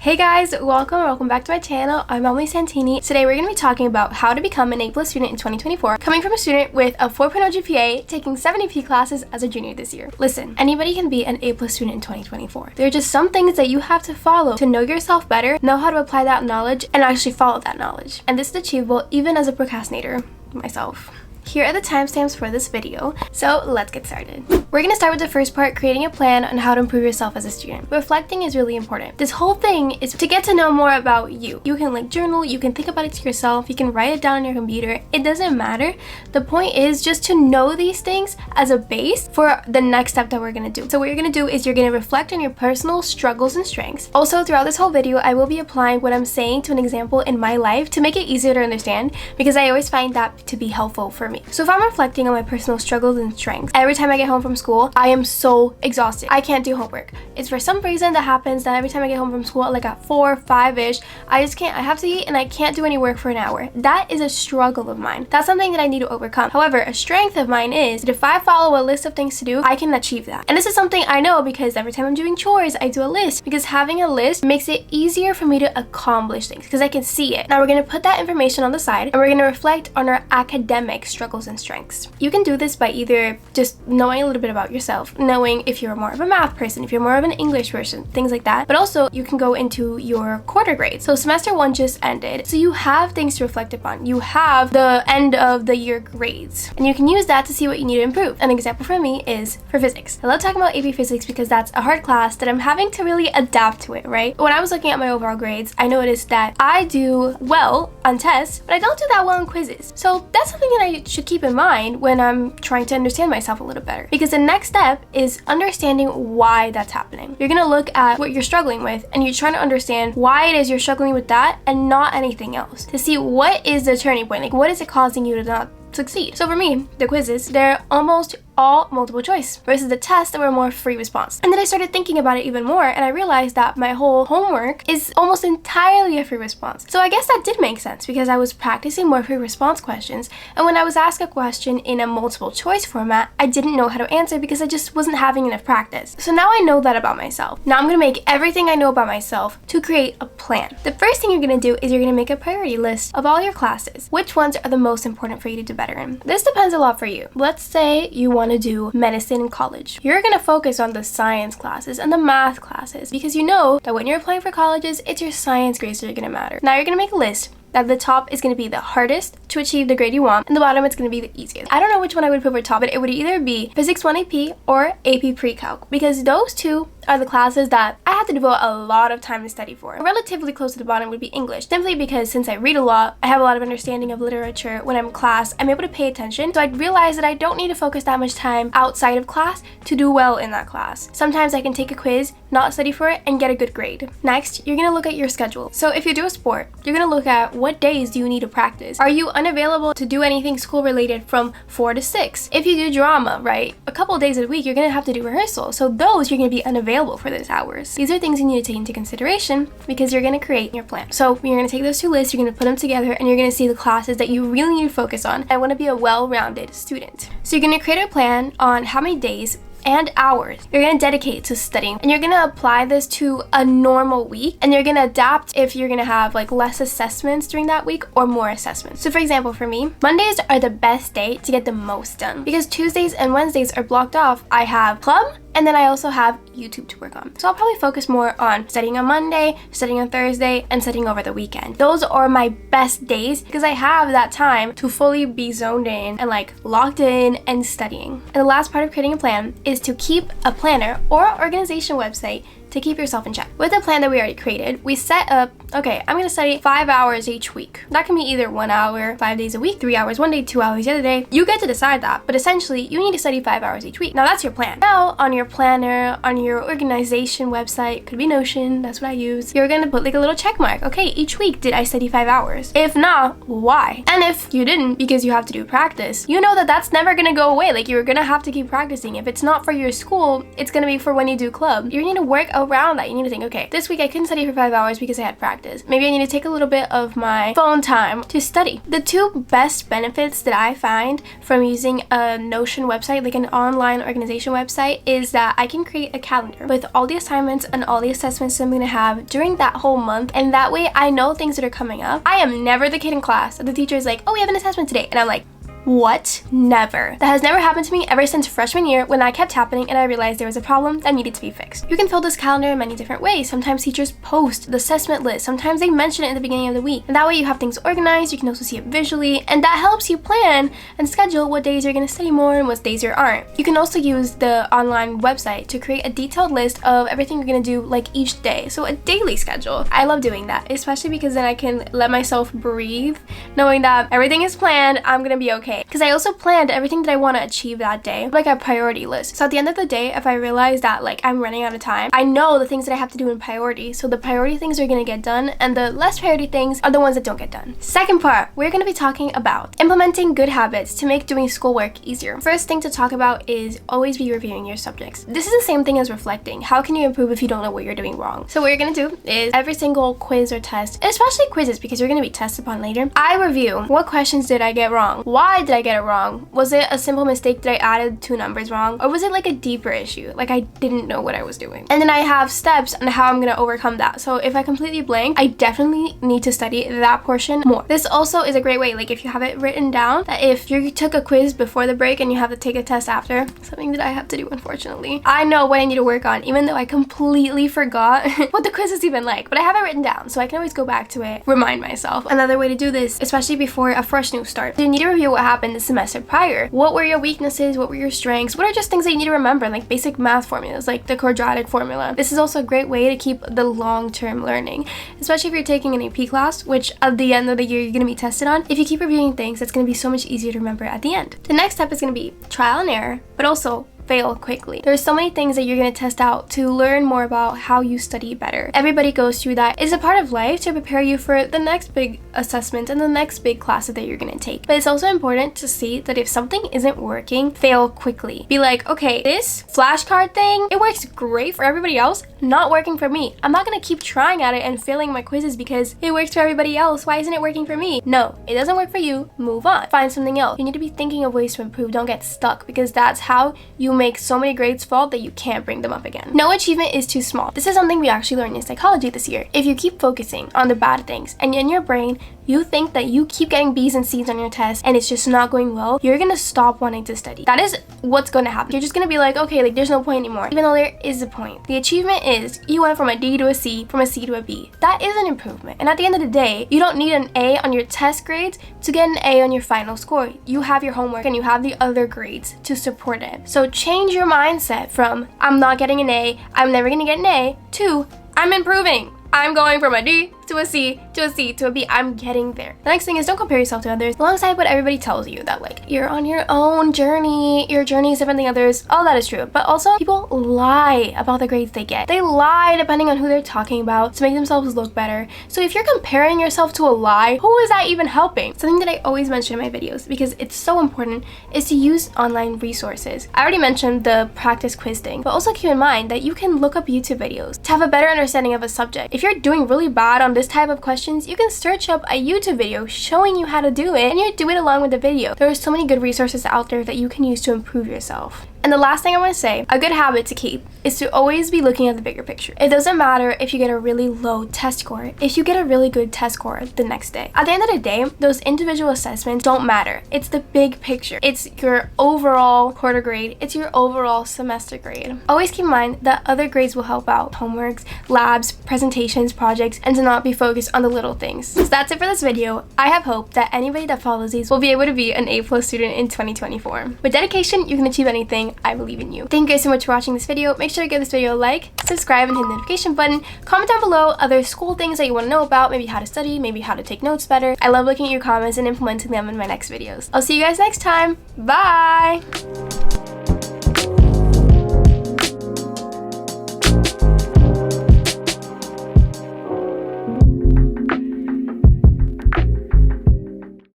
Hey guys, welcome back to my channel. I'm Emily Santini. Today we're going to be talking about how to become an A+ student in 2024, coming from a student with a 4.0 GPA, taking 70 classes as a junior this year. Listen, anybody can be an A+ student in 2024. There are just some things that you have to follow to know yourself better, know how to apply that knowledge, and actually follow that knowledge. And this is achievable even as a procrastinator myself. Here are the timestamps for this video, so let's get started. We're going to start with the first part, creating a plan on how to improve yourself as a student. Reflecting is really important. This whole thing is to get to know more about you. You can journal, you can think about it to yourself, you can write it down on your computer. It doesn't matter. The point is just to know these things as a base for the next step that we're going to do. So what you're going to do is you're going to reflect on your personal struggles and strengths. Also, throughout this whole video, I will be applying what I'm saying to an example in my life to make it easier to understand, because I always find that to be helpful for me. So if I'm reflecting on my personal struggles and strengths, every time I get home from school, I am so exhausted. I can't do homework. It's for some reason that happens that every time I get home from school, like at 4, 5-ish, I just can't. I have to eat and I can't do any work for an hour. That is a struggle of mine. That's something that I need to overcome. However, a strength of mine is that if I follow a list of things to do, I can achieve that. And this is something I know because every time I'm doing chores, I do a list, because having a list makes it easier for me to accomplish things because I can see it. Now we're going to put that information on the side and we're going to reflect on our academic struggles and strengths. You can do this by either just knowing a little bit about yourself, knowing if you're more of a math person, if you're more of an English person, things like that. But also you can go into your quarter grades. So semester 1 just ended. So you have things to reflect upon. You have the end of the year grades and you can use that to see what you need to improve. An example for me is for physics. I love talking about AP physics because that's a hard class that I'm having to really adapt to it, right? When I was looking at my overall grades, I noticed that I do well on tests, but I don't do that well on quizzes. So that's something that I should keep in mind when I'm trying to understand myself a little better, because the next step is understanding why that's happening. You're gonna look at what you're struggling with and you're trying to understand why it is you're struggling with that and not anything else, to see what is the turning point, like what is it causing you to not succeed. So for me, the quizzes, they're almost all multiple choice versus the tests that were more free response. And then I started thinking about it even more and I realized that my whole homework is almost entirely a free response. So I guess that did make sense because I was practicing more free response questions, and when I was asked a question in a multiple choice format, I didn't know how to answer because I just wasn't having enough practice. So now I know that about myself. Now I'm gonna make everything I know about myself to create a plan. The first thing you're gonna do is you're gonna make a priority list of all your classes. Which ones are the most important for you to do better in? This depends a lot for you. Let's say you want to do medicine in college. You're going to focus on the science classes and the math classes because you know that when you're applying for colleges, it's your science grades that are going to matter. Now you're going to make a list that the top is going to be the hardest to achieve the grade you want, and the bottom it's going to be the easiest. I don't know which one I would put for top, but it would either be Physics 1 AP or AP Pre-Calc, because those two are the classes that I have to devote a lot of time to study for. Relatively close to the bottom would be English, simply because since I read a lot, I have a lot of understanding of literature. When I'm in class, I'm able to pay attention, so I realize that I don't need to focus that much time outside of class to do well in that class. Sometimes I can take a quiz, not study for it, and get a good grade. Next, you're going to look at your schedule. So if you do a sport, you're going to look at what days do you need to practice. Are you unavailable to do anything school related from 4 to 6? If you do drama, right, a couple of days a week, you're going to have to do rehearsal. So those you're going to be unavailable for those hours. These are things you need to take into consideration because you're going to create your plan. So you're going to take those two lists, you're going to put them together, and you're going to see the classes that you really need to focus on. I want to be a well-rounded student. So you're going to create a plan on how many days and hours you're going to dedicate to studying, and you're going to apply this to a normal week, and you're going to adapt if you're going to have less assessments during that week or more assessments. So for example, for me, Mondays are the best day to get the most done because Tuesdays and Wednesdays are blocked off. I have club and then I also have YouTube to work on. So I'll probably focus more on studying on Monday, studying on Thursday, and studying over the weekend. Those are my best days because I have that time to fully be zoned in and locked in and studying. And the last part of creating a plan is to keep a planner or organization website to keep yourself in check. With the plan that we already created, we set up, okay, I'm gonna study 5 hours each week. That can be either 1 hour, 5 days a week, 3 hours one day, 2 hours the other day. You get to decide that, but essentially you need to study 5 hours each week. Now that's your plan. Now on your planner, on your organization website, could be Notion, that's what I use, you're gonna put a little check mark. Okay, each week did I study 5 hours? If not, why? And if you didn't because you have to do practice, you know that that's never gonna go away. You're gonna have to keep practicing. If it's not for your school, it's gonna be for when you do club. You need to work around that. You need to think, okay, this week I couldn't study for 5 hours because I had practice. practice. Maybe I need to take a little bit of my phone time to study. The two best benefits that I find from using a Notion website, like an online organization website, is that I can create a calendar with all the assignments and all the assessments that I'm going to have during that whole month, and that way I know things that are coming up. I am never the kid in class that the teacher is like, oh, we have an assessment today, and I'm like, what? Never. That has never happened to me ever since freshman year, when that kept happening and I realized there was a problem that needed to be fixed. You can fill this calendar in many different ways. Sometimes teachers post the assessment list. Sometimes they mention it in the beginning of the week. And that way you have things organized, you can also see it visually, and that helps you plan and schedule what days you're going to study more and what days you aren't. You can also use the online website to create a detailed list of everything you're going to do like each day. So a daily schedule. I love doing that, especially because then I can let myself breathe, knowing that everything is planned, I'm going to be okay. Because I also planned everything that I want to achieve that day, like a priority list. So at the end of the day, if I realize that like I'm running out of time, I know the things that I have to do in priority. So the priority things are going to get done, and the less priority things are the ones that don't get done. Second part, we're going to be talking about implementing good habits to make doing schoolwork easier. First thing to talk about is always be reviewing your subjects. This is the same thing as reflecting. How can you improve if you don't know what you're doing wrong? So what you're going to do is every single quiz or test, especially quizzes because you're going to be tested upon later, I review what questions did I get wrong? Why did I get it wrong? Was it a simple mistake that I added 2 numbers wrong? Or was it like a deeper issue? Like I didn't know what I was doing. And then I have steps on how I'm going to overcome that. So if I completely blank, I definitely need to study that portion more. This also is a great way, like if you have it written down, that if you took a quiz before the break and you have to take a test after, something that I have to do unfortunately, I know what I need to work on, even though I completely forgot what the quiz is even like. But I have it written down, so I can always go back to it, remind myself. Another way to do this, especially before a fresh new start, you need to review what happened the semester prior. What were your weaknesses? What were your strengths? What are just things that you need to remember, like basic math formulas, like the quadratic formula. This is also a great way to keep the long-term learning, especially if you're taking an AP class, which at the end of the year you're going to be tested on. If you keep reviewing things, that's going to be so much easier to remember at the end. The next step is going to be trial and error, but also fail quickly. There's so many things that you're going to test out to learn more about how you study better. Everybody goes through that. It's a part of life to prepare you for the next big assessment and the next big class that you're going to take. But it's also important to see that if something isn't working, fail quickly. Be like, okay, this flashcard thing, it works great for everybody else, not working for me. I'm not going to keep trying at it and failing my quizzes because it works for everybody else. Why isn't it working for me? No, it doesn't work for you. Move on. Find something else. You need to be thinking of ways to improve. Don't get stuck, because that's how you make so many grades fall that you can't bring them up again. No achievement is too small. This is something we actually learned in psychology this year. If you keep focusing on the bad things and in your brain you think that you keep getting B's and C's on your test and it's just not going well, you're gonna stop wanting to study. That is what's gonna happen. You're just gonna be like, okay, like there's no point anymore, even though there is a point. The achievement is you went from a D to a C, from a C to a B. That is an improvement. And at the end of the day, you don't need an A on your test grades to get an A on your final score. You have your homework and you have the other grades to support it. So change your mindset from I'm not getting an A, I'm never gonna get an A, to I'm improving. I'm going from a D to a C to a C to a B. I'm getting there. The next thing is don't compare yourself to others alongside what everybody tells you, that like you're on your own journey, your journey is different than others. All that is true, but also people lie about the grades they get. They lie depending on who they're talking about to make themselves look better. So if you're comparing yourself to a lie, who is that even helping? Something that I always mention in my videos because it's so important is to use online resources. I already mentioned the practice quiz thing, but also keep in mind that you can look up YouTube videos to have a better understanding of a subject. If you're doing really bad on this type of questions, you can search up a YouTube video showing you how to do it and you do it along with the video. There are so many good resources out there that you can use to improve yourself. And the last thing I want to say, a good habit to keep, is to always be looking at the bigger picture. It doesn't matter if you get a really low test score, if you get a really good test score the next day. At the end of the day, those individual assessments don't matter. It's the big picture. It's your overall quarter grade. It's your overall semester grade. Always keep in mind that other grades will help out. Homeworks, labs, presentations, projects, and to not be focused on the little things. So that's it for this video. I have hope that anybody that follows these will be able to be an A+ student in 2024. With dedication, you can achieve anything. I believe in you. Thank you guys so much for watching this video. Make sure to give this video a like, subscribe, and hit the notification button. Comment down below other school things that you want to know about, maybe how to study, maybe how to take notes better. I love looking at your comments and implementing them in my next videos. I'll see you guys next time. Bye!